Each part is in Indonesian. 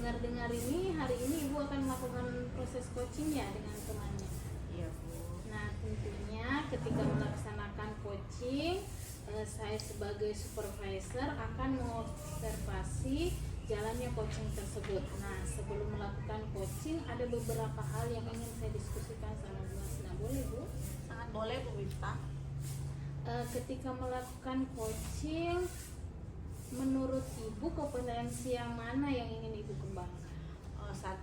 dengar-dengar ini hari ini Ibu akan melakukan proses coaching ya dengan temannya. Iya Bu. Nah tentunya ketika melaksanakan coaching, saya sebagai supervisor akan mengobservasi jalannya coaching tersebut. Nah sebelum melakukan coaching ada beberapa hal yang ingin saya diskusikan sama Bu Hasna. Boleh Bu? Sangat boleh Bu Miftah. Ketika melakukan coaching, menurut Ibu kompetensi yang mana yang ingin Ibu kembangkan? Saat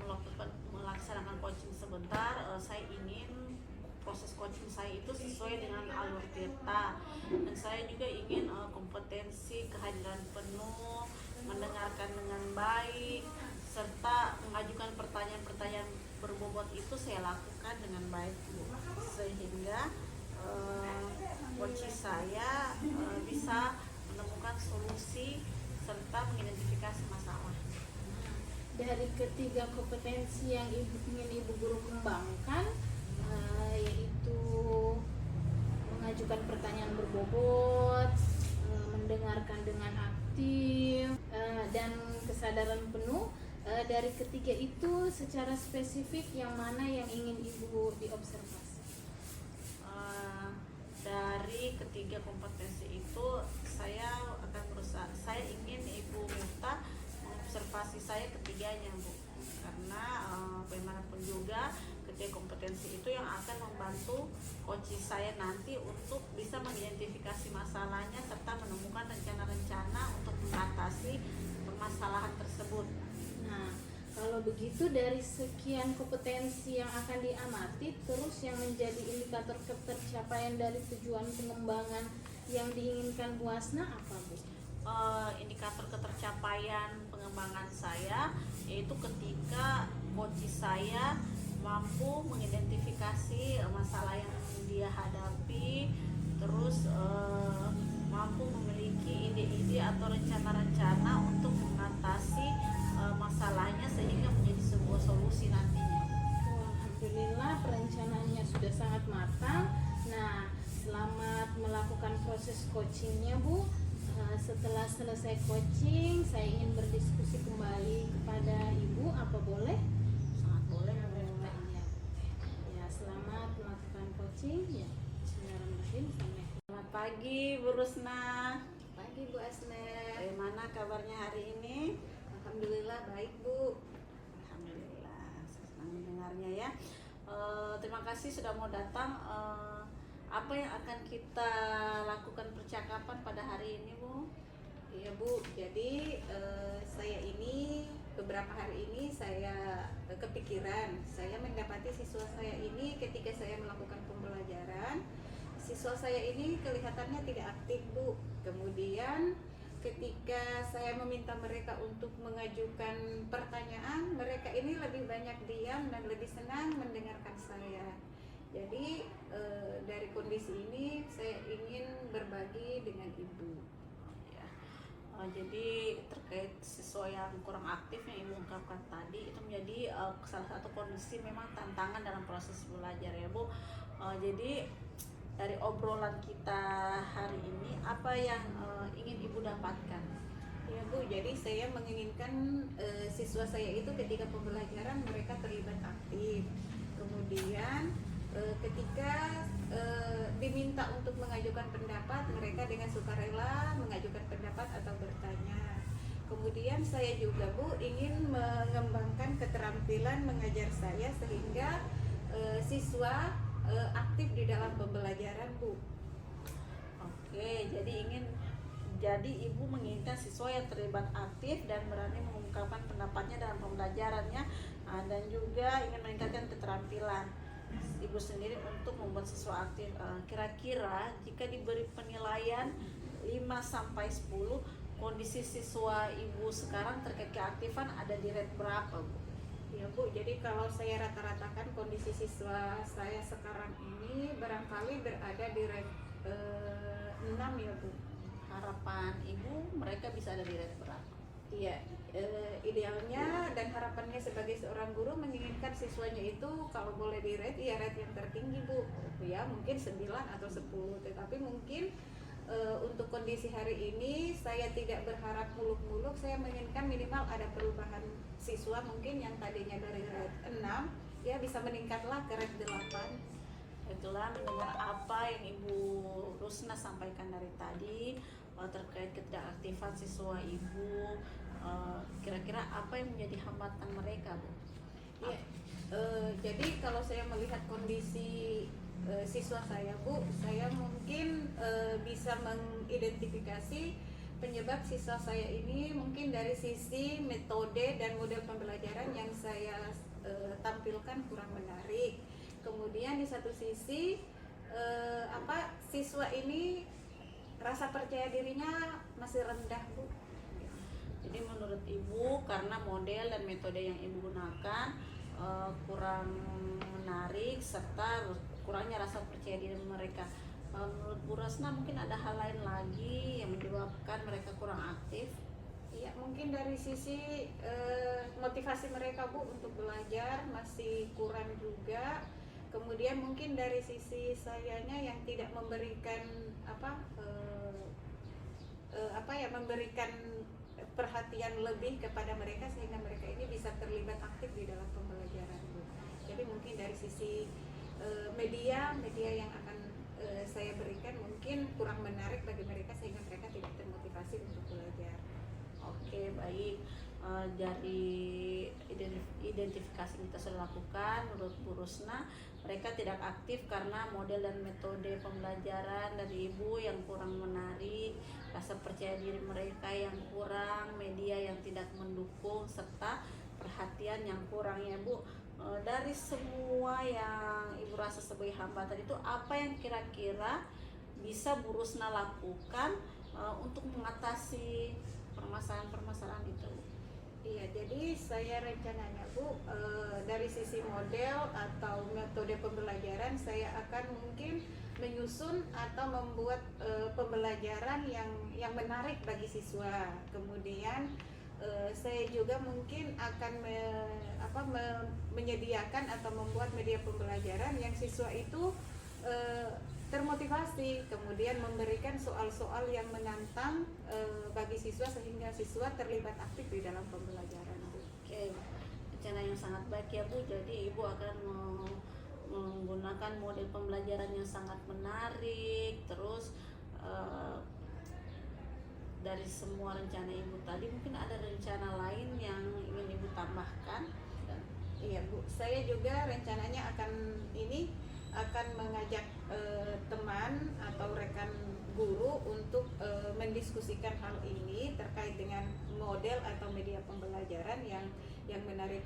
melaksanakan coaching sebentar, saya ingin proses coaching saya itu sesuai dengan alur tirta, dan saya juga ingin kompetensi kehadiran penuh, mendengarkan dengan baik, serta mengajukan pertanyaan-pertanyaan berbobot itu saya lakukan dengan baik Bu. Sehingga coaching saya bisa menemukan solusi serta mengidentifikasi masalah. Dari ketiga kompetensi yang ingin Ibu guru kembangkan, yaitu mengajukan pertanyaan berbobot, mendengarkan dengan aktif, dan kesadaran penuh. Dari ketiga itu secara spesifik yang mana yang ingin Ibu diobservasi? Dari ketiga kompetensi itu saya akan berusaha, saya ingin Ibu Miftah mengobservasi saya ketiganya Bu, karena bagaimanapun juga ketiga kompetensi itu yang akan membantu coaching saya nanti untuk bisa mengidentifikasi masalahnya serta menemukan rencana-rencana untuk mengatasi permasalahan tersebut. Nah, kalau begitu dari sekian kompetensi yang akan diamati, terus yang menjadi indikator ketercapaian dari tujuan pengembangan yang diinginkan Bu Hasna apa Bu? Indikator ketercapaian pengembangan saya yaitu ketika coach saya mampu mengidentifikasi masalah yang dia hadapi, terus mampu memiliki ide-ide atau rencana-rencana untuk mengatasi masalahnya sehingga menjadi sebuah solusi nantinya. Alhamdulillah perencanaannya sudah sangat matang. Nah, selamat melakukan proses coachingnya Bu. Setelah selesai coaching, saya ingin berdiskusi kembali kepada Ibu. Apa boleh? Sangat boleh Bu. Iya. Ya, selamat melakukan coaching. Ya, bismillahirrahmanirrahim. Selamat pagi Bu Rusna. Pagi Bu Hasna. Bagaimana kabarnya hari ini? Alhamdulillah baik Bu. Alhamdulillah, saya senang mendengarnya ya. Terima kasih sudah mau datang. Apa yang akan kita lakukan percakapan pada hari ini Bu? Iya Bu, jadi saya ini beberapa hari ini saya kepikiran, saya mendapati siswa saya ini ketika saya melakukan pembelajaran, siswa saya ini kelihatannya tidak aktif Bu. Kemudian ketika saya meminta mereka untuk mengajukan pertanyaan, mereka ini lebih banyak diam dan lebih senang mendengarkan saya. Jadi dari kondisi ini saya ingin berbagi dengan Ibu. Jadi terkait siswa yang kurang aktif yang Ibu ungkapkan tadi itu menjadi salah satu kondisi memang tantangan dalam proses belajar ya Bu. Jadi dari obrolan kita hari ini apa yang ingin Ibu dapatkan? Ya Bu, jadi saya menginginkan siswa saya itu ketika pembelajaran mereka terlibat aktif. Kemudian ketika diminta untuk mengajukan pendapat, mereka dengan sukarela mengajukan pendapat atau bertanya. Kemudian saya juga Bu ingin mengembangkan keterampilan mengajar saya sehingga siswa aktif di dalam pembelajaran Bu. Oke, jadi Ibu menginginkan siswa yang terlibat aktif dan berani mengungkapkan pendapatnya dalam pembelajarannya, dan juga ingin meningkatkan keterampilan Ibu sendiri untuk membuat siswa aktif. Kira-kira jika diberi penilaian 5-10, kondisi siswa Ibu sekarang terkait keaktifan ada di rate berapa Bu? Ya Bu, jadi kalau saya rata-ratakan kondisi siswa saya sekarang ini barangkali berada di rate 6 ya Bu. Harapan Ibu mereka bisa ada di rate berapa? Iya, idealnya dan harapannya sebagai seorang guru menginginkan siswanya itu kalau boleh di rate, ya rate yang tertinggi Bu. Ya mungkin 9 atau 10, tetapi mungkin untuk kondisi hari ini saya tidak berharap muluk-muluk, saya menginginkan minimal ada perubahan siswa mungkin yang tadinya dari grade 6 ya bisa meningkatlah ke grade 8. Itulah mendengar apa yang Ibu Rusna sampaikan dari tadi terkait ketidakaktifan siswa Ibu. Kira-kira apa yang menjadi hambatan mereka, Bu? Ya, jadi kalau saya melihat kondisi siswa saya, Bu, saya mungkin bisa mengidentifikasi penyebab siswa saya ini mungkin dari sisi metode dan model pembelajaran yang saya tampilkan kurang menarik. Kemudian di satu sisi siswa ini rasa percaya dirinya masih rendah, Bu. Jadi menurut Ibu karena model dan metode yang Ibu gunakan kurang menarik serta kurangnya rasa percaya diri mereka. Menurut Bu Rusna mungkin ada hal lain lagi yang menyebabkan mereka kurang aktif. Ya, mungkin dari sisi motivasi mereka, Bu, untuk belajar masih kurang juga. Kemudian mungkin dari sisi sayanya yang tidak memberikan memberikan perhatian lebih kepada mereka sehingga mereka ini bisa terlibat aktif di dalam pembelajaran, Bu. Jadi mungkin dari sisi media yang akan saya berikan mungkin kurang menarik bagi mereka sehingga mereka tidak termotivasi untuk belajar. Oke, baik. Dari identifikasi kita sudah lakukan, menurut Bu Rusna mereka tidak aktif karena model dan metode pembelajaran dari Ibu yang kurang menarik, rasa percaya diri mereka yang kurang, media yang tidak mendukung, serta perhatian yang kurang, ya Bu. Dari semua yang Ibu rasa sebagai hambatan itu, apa yang kira-kira bisa Bu Rusna lakukan untuk mengatasi permasalahan-permasalahan itu? Iya, jadi saya rencananya, Bu, dari sisi model atau metode pembelajaran saya akan mungkin menyusun atau membuat pembelajaran yang menarik bagi siswa. Kemudian saya juga mungkin akan menyediakan atau membuat media pembelajaran yang siswa itu termotivasi, kemudian memberikan soal-soal yang menantang bagi siswa sehingga siswa terlibat aktif di dalam pembelajaran, Bu. Oke, rencana yang sangat baik ya, Bu. Jadi Ibu akan menggunakan model pembelajaran yang sangat menarik. Terus dari semua rencana Ibu tadi mungkin ada rencana lain yang ingin Ibu tambahkan? Iya, Bu, saya juga rencananya akan mengajak teman atau rekan guru untuk mendiskusikan hal ini terkait dengan model atau media pembelajaran yang menarik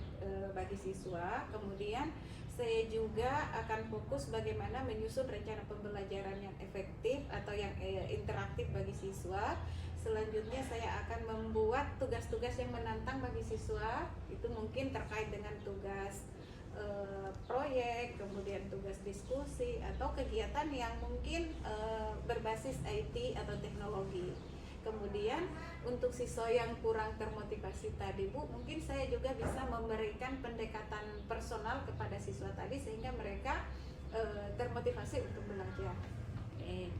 bagi siswa. Kemudian saya juga akan fokus bagaimana menyusun rencana pembelajaran yang efektif atau yang interaktif bagi siswa. Selanjutnya saya akan membuat tugas-tugas yang menantang bagi siswa, itu mungkin terkait dengan tugas proyek, kemudian tugas diskusi atau kegiatan yang mungkin berbasis IT atau teknologi. Kemudian untuk siswa yang kurang termotivasi tadi, Bu, mungkin saya juga bisa memberikan pendekatan personal kepada siswa tadi sehingga mereka termotivasi untuk belajar. Oke,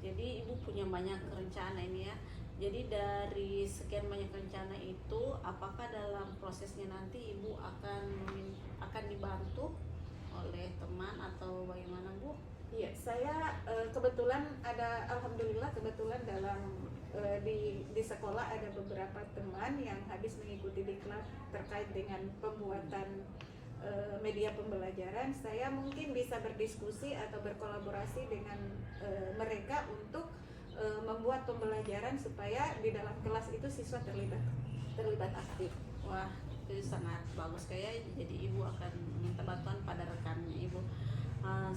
jadi Ibu punya banyak rencana ini ya. Jadi dari sekian banyak rencana itu, apakah dalam prosesnya nanti Ibu akan dibantu oleh teman atau bagaimana, Bu? Iya, saya kebetulan alhamdulillah dalam di sekolah ada beberapa teman yang habis mengikuti diklat terkait dengan pembuatan media pembelajaran. Saya mungkin bisa berdiskusi atau berkolaborasi dengan mereka untuk membuat pembelajaran supaya di dalam kelas itu siswa terlibat aktif. Wah, itu sangat bagus. Kayak jadi Ibu akan minta bantuan pada rekannya Ibu.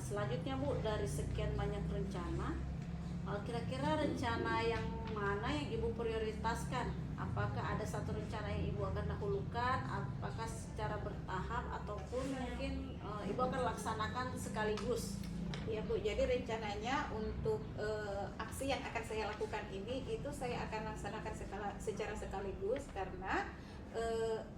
Selanjutnya, Bu, dari sekian banyak rencana, kira-kira rencana yang mana yang Ibu prioritaskan? Apakah ada satu rencana yang Ibu akan dahulukan? Apakah secara bertahap ataupun mungkin Ibu akan laksanakan sekaligus? Ya, Bu, jadi rencananya untuk aksi yang akan saya lakukan ini itu saya akan laksanakan secara sekaligus karena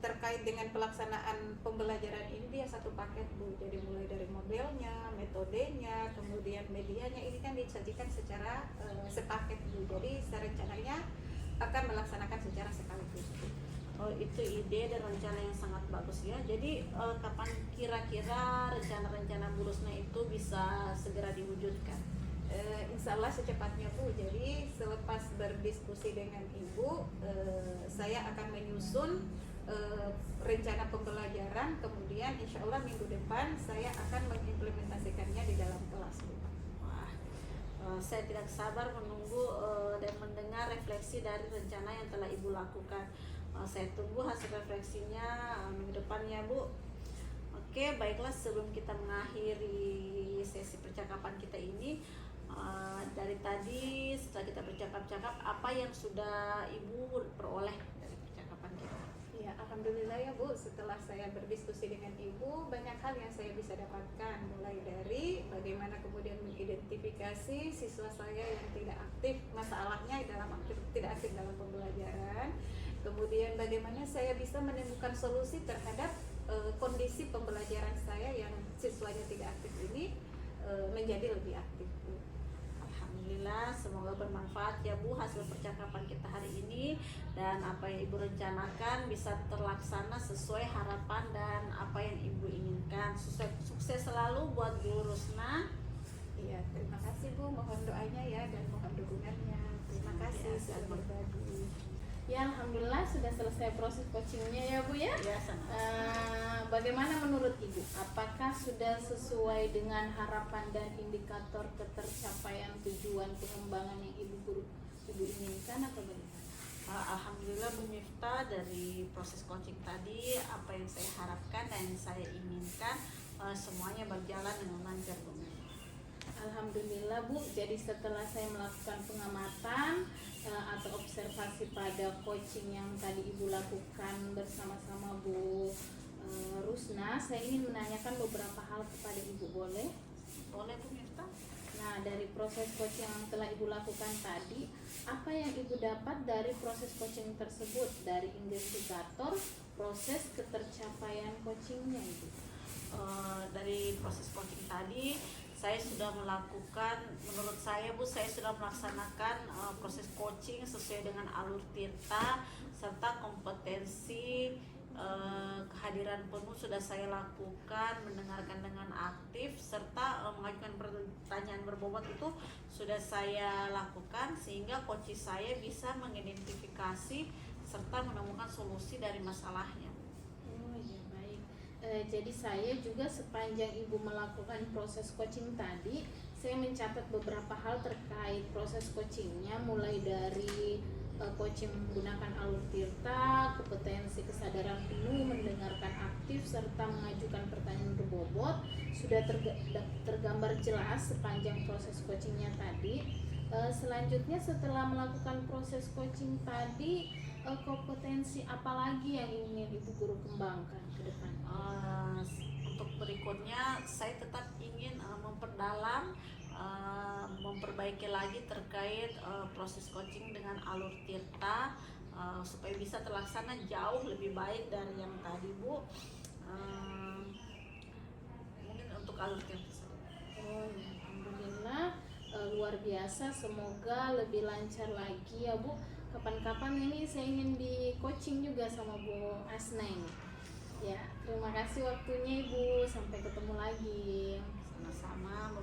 terkait dengan pelaksanaan pembelajaran ini dia satu paket Bu. Jadi mulai dari modelnya, metodenya, kemudian medianya ini kan disajikan secara sepaket Bu. Jadi rencananya akan melaksanakan secara sekaligus Bu. Oh, itu ide dan rencana yang sangat bagus ya. Jadi kapan kira-kira rencana-rencana Bu Rusna itu bisa segera diwujudkan? Insya Allah secepatnya Bu. Jadi selepas berdiskusi dengan Ibu, saya akan menyusun rencana pembelajaran. Kemudian insya Allah minggu depan saya akan mengimplementasikannya di dalam kelas Bu. Wah, saya tidak sabar menunggu dan mendengar refleksi dari rencana yang telah Ibu lakukan. Saya tunggu hasil refleksinya minggu depan ya Bu. Oke, baiklah, sebelum kita mengakhiri sesi percakapan kita ini, dari tadi setelah kita bercakap-cakap, apa yang sudah Ibu peroleh dari percakapan kita? Ya, alhamdulillah ya Bu, setelah saya berdiskusi dengan Ibu, banyak hal yang saya bisa dapatkan, mulai dari bagaimana kemudian mengidentifikasi siswa saya yang tidak aktif, masalahnya tidak aktif dalam pembelajaran. Kemudian bagaimana saya bisa menemukan solusi terhadap kondisi pembelajaran saya yang siswanya tidak aktif ini menjadi lebih aktif Bu. Alhamdulillah, semoga bermanfaat ya Bu hasil percakapan kita hari ini, dan apa yang Ibu rencanakan bisa terlaksana sesuai harapan dan apa yang Ibu inginkan. Sukses selalu buat Bu Rusna. Iya, terima kasih Bu, mohon doanya ya dan mohon dukungannya. Terima kasih sudah berbagi. Ya, alhamdulillah sudah selesai proses coachingnya ya Bu ya. Ya, sama. Bagaimana menurut Ibu? Apakah sudah sesuai dengan harapan dan indikator ketercapaian tujuan pengembangan yang Ibu inginkan atau bagaimana? Alhamdulillah Bu Miftah, dari proses coaching tadi apa yang saya harapkan dan yang saya inginkan semuanya berjalan dengan lancar Bu Miftah. Alhamdulillah Bu, jadi setelah saya melakukan pengamatan atau observasi pada coaching yang tadi Ibu lakukan bersama-sama Bu Rusna, saya ingin menanyakan beberapa hal kepada Ibu, boleh? Boleh Bu Miftah. Nah, dari proses coaching yang telah Ibu lakukan tadi, apa yang Ibu dapat dari proses coaching tersebut, dari investigator, proses ketercapaian coachingnya Ibu? Dari proses coaching tadi, saya sudah melakukan, menurut saya Bu, saya sudah melaksanakan proses coaching sesuai dengan alur Tirta, serta kompetensi kehadiran penuh sudah saya lakukan, mendengarkan dengan aktif, serta mengajukan pertanyaan berbobot itu sudah saya lakukan, sehingga coach saya bisa mengidentifikasi serta menemukan solusi dari masalahnya. Oh ya, baik. Jadi saya juga sepanjang Ibu melakukan proses coaching tadi, saya mencatat beberapa hal terkait proses coachingnya, mulai dari coaching menggunakan alur Tirta, kompetensi kesadaran penuh, mendengarkan aktif, serta mengajukan pertanyaan berbobot, sudah tergambar jelas sepanjang proses coachingnya tadi. Selanjutnya setelah melakukan proses coaching tadi, kompetensi apa lagi yang ingin Ibu Guru kembangkan ke depan? Untuk berikutnya saya tetap ingin memperdalam, memperbaiki lagi terkait proses coaching dengan alur Tirta, supaya bisa terlaksana jauh lebih baik dari yang tadi Bu. Mungkin untuk alur Tirta. Oh ya, alhamdulillah, luar biasa, semoga lebih lancar lagi ya Bu. Kapan-kapan ini saya ingin di coaching juga sama Bu Asna ini. Ya, terima kasih waktunya Ibu, sampai ketemu lagi. Sama-sama Bu